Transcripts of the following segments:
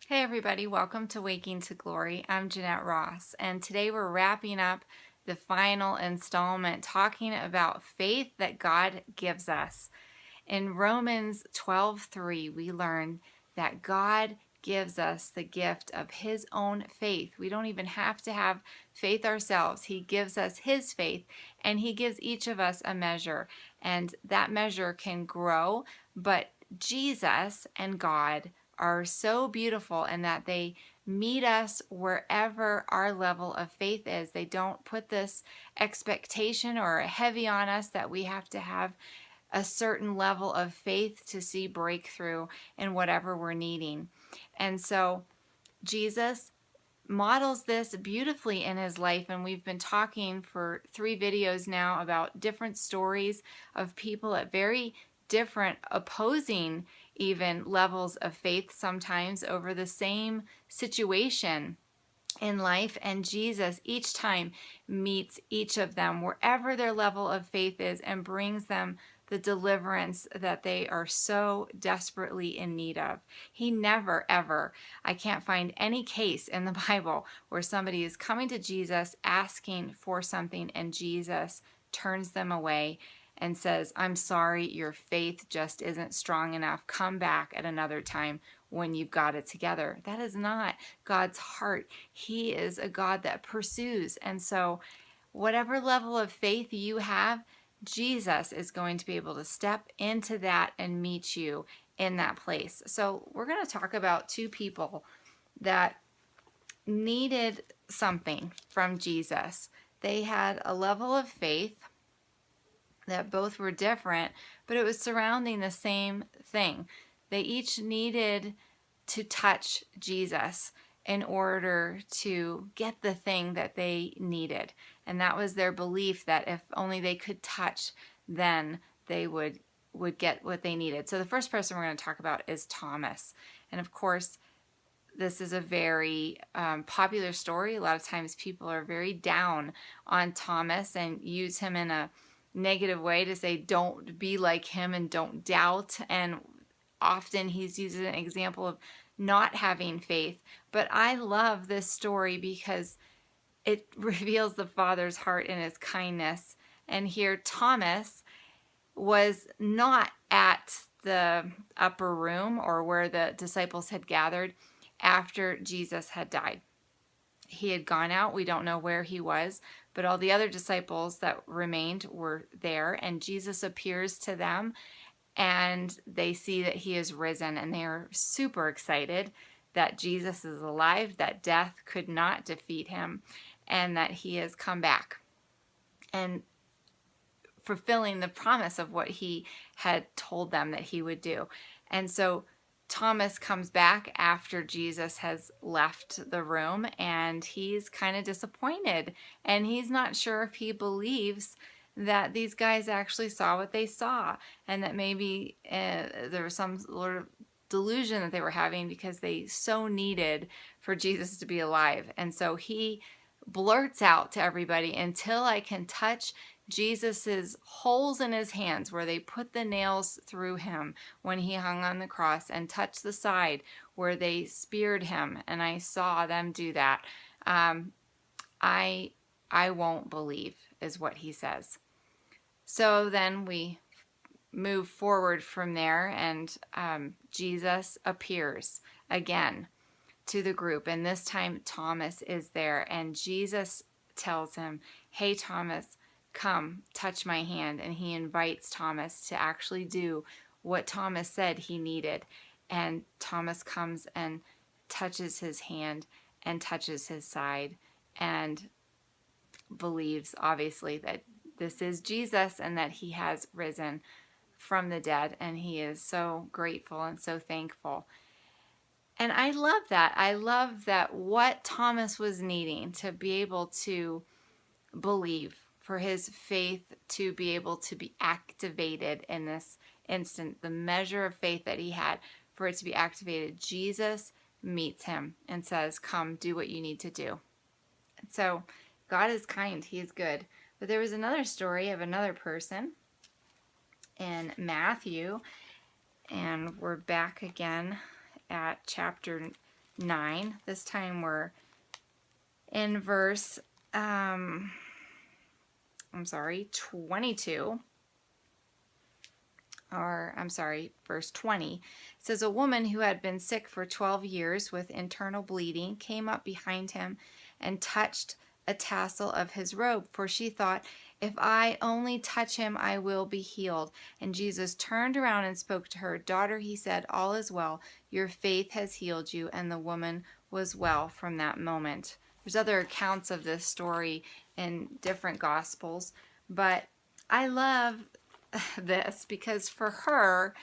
Hey everybody, welcome to Waking to Glory. I'm Jeanette Ross, and today we're wrapping up the final installment talking about faith that God gives us. In Romans 12:3, we learn that God gives us the gift of his own faith. We don't even have to have faith ourselves. He gives us his faith, and he gives each of us a measure, and that measure can grow, but Jesus and God are so beautiful in that they meet us wherever our level of faith is. They don't put this expectation or heavy on us that we have to have a certain level of faith to see breakthrough in whatever we're needing. And so Jesus models this beautifully in his life, and we've been talking for 3 videos now about different stories of people at very different, opposing even levels of faith sometimes over the same situation in life, and Jesus each time meets each of them wherever their level of faith is and brings them the deliverance that they are so desperately in need of. He never, ever, I can't find any case in the Bible where somebody is coming to Jesus asking for something and Jesus turns them away and says, I'm sorry, your faith just isn't strong enough. Come back at another time when you've got it together. That is not God's heart. He is a God that pursues. And so whatever level of faith you have, Jesus is going to be able to step into that and meet you in that place. So we're going to talk about 2 people that needed something from Jesus. They had a level of faith that both were different, but it was surrounding the same thing. They each needed to touch Jesus in order to get the thing that they needed. And that was their belief that if only they could touch, then they would get what they needed. So the first person we're going to talk about is Thomas. And of course, this is a very popular story. A lot of times people are very down on Thomas and use him in a negative way to say don't be like him and don't doubt, and often he's used as an example of not having faith. But I love this story because it reveals the Father's heart and his kindness. And here Thomas was not at the upper room or where the disciples had gathered after Jesus had died. He had gone out. We don't know where he was, but all the other disciples that remained were there, and Jesus appears to them, and they see that he is risen, and they are super excited that Jesus is alive, that death could not defeat him, and that he has come back and fulfilling the promise of what he had told them that he would do. And so Thomas comes back after Jesus has left the room, and he's kind of disappointed, and he's not sure if he believes that these guys actually saw what they saw, and that maybe there was some sort of delusion that they were having because they so needed for Jesus to be alive. And so he blurts out to everybody, until I can touch Jesus's holes in his hands where they put the nails through him when he hung on the cross, and touch the side where they speared him, and I saw them do that, I won't believe, is what he says. So then we move forward from there, and Jesus appears again to the group, and this time Thomas is there, and Jesus tells him, hey Thomas, come touch my hand. And he invites Thomas to actually do what Thomas said he needed, and Thomas comes and touches his hand and touches his side and believes, obviously, that this is Jesus and that he has risen from the dead, and he is so grateful and so thankful. And I love that. I love that what Thomas was needing to be able to believe, for his faith to be able to be activated in this instant, the measure of faith that he had, for it to be activated, Jesus meets him and says, come, do what you need to do. And so God is kind. He is good. But there was another story of another person in Matthew, and we're back again at chapter 9. This time we're in verse, 22. Verse 20. It says, a woman who had been sick for 12 years with internal bleeding came up behind him and touched a tassel of his robe, for she thought, if I only touch him, I will be healed. And Jesus turned around and spoke to her. Daughter, he said, all is well. Your faith has healed you. And the woman was well from that moment. There's other accounts of this story in different gospels, but I love this because for her,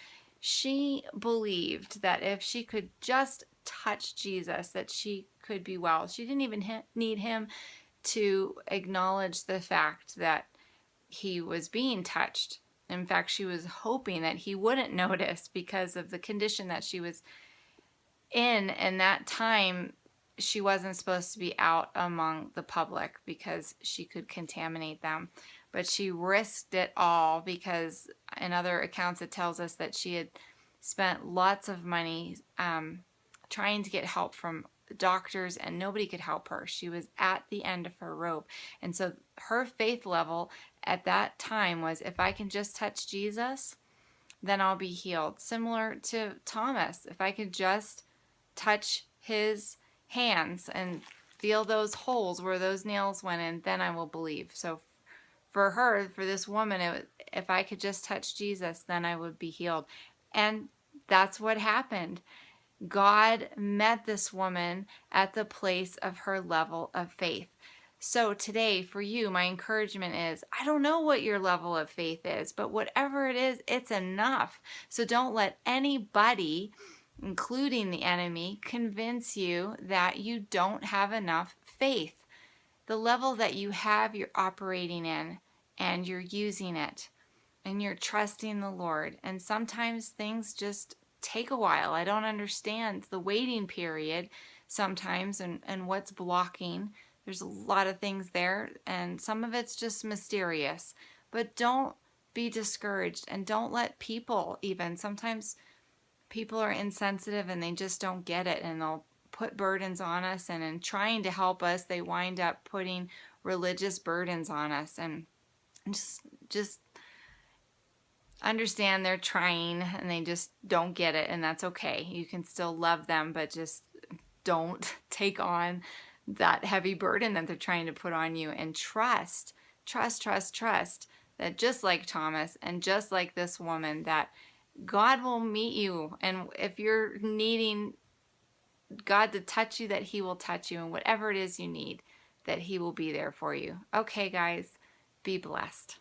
she believed that if she could just touch Jesus, that she could be well. She didn't even need him to acknowledge the fact that he was being touched. In fact, she was hoping that he wouldn't notice because of the condition that she was in. And that time, she wasn't supposed to be out among the public because she could contaminate them. But she risked it all because in other accounts it tells us that she had spent lots of money trying to get help from doctors, and nobody could help her. She was at the end of her rope. And so her faith level at that time was, if I can just touch Jesus, then I'll be healed. Similar to Thomas, if I could just touch his hands and feel those holes where those nails went in, then I will believe. So for her, for this woman, if I could just touch Jesus, then I would be healed. And that's what happened. God met this woman at the place of her level of faith. So today, for you, my encouragement is, I don't know what your level of faith is, but whatever it is, it's enough. So don't let anybody, including the enemy, convince you that you don't have enough faith. The level that you have, you're operating in, and you're using it, and you're trusting the Lord. And sometimes things just take a while. I don't understand the waiting period sometimes and what's blocking. There's a lot of things there, and some of it's just mysterious. But don't be discouraged, and don't let people even. Sometimes people are insensitive and they just don't get it, and they'll put burdens on us, and in trying to help us, they wind up putting religious burdens on us. And just understand they're trying and they just don't get it, and that's okay. You can still love them, but just don't take on that heavy burden that they're trying to put on you, and trust that just like Thomas and just like this woman, that God will meet you. And if you're needing God to touch you, that he will touch you, and whatever it is you need, that he will be there for you. Okay, guys, be blessed.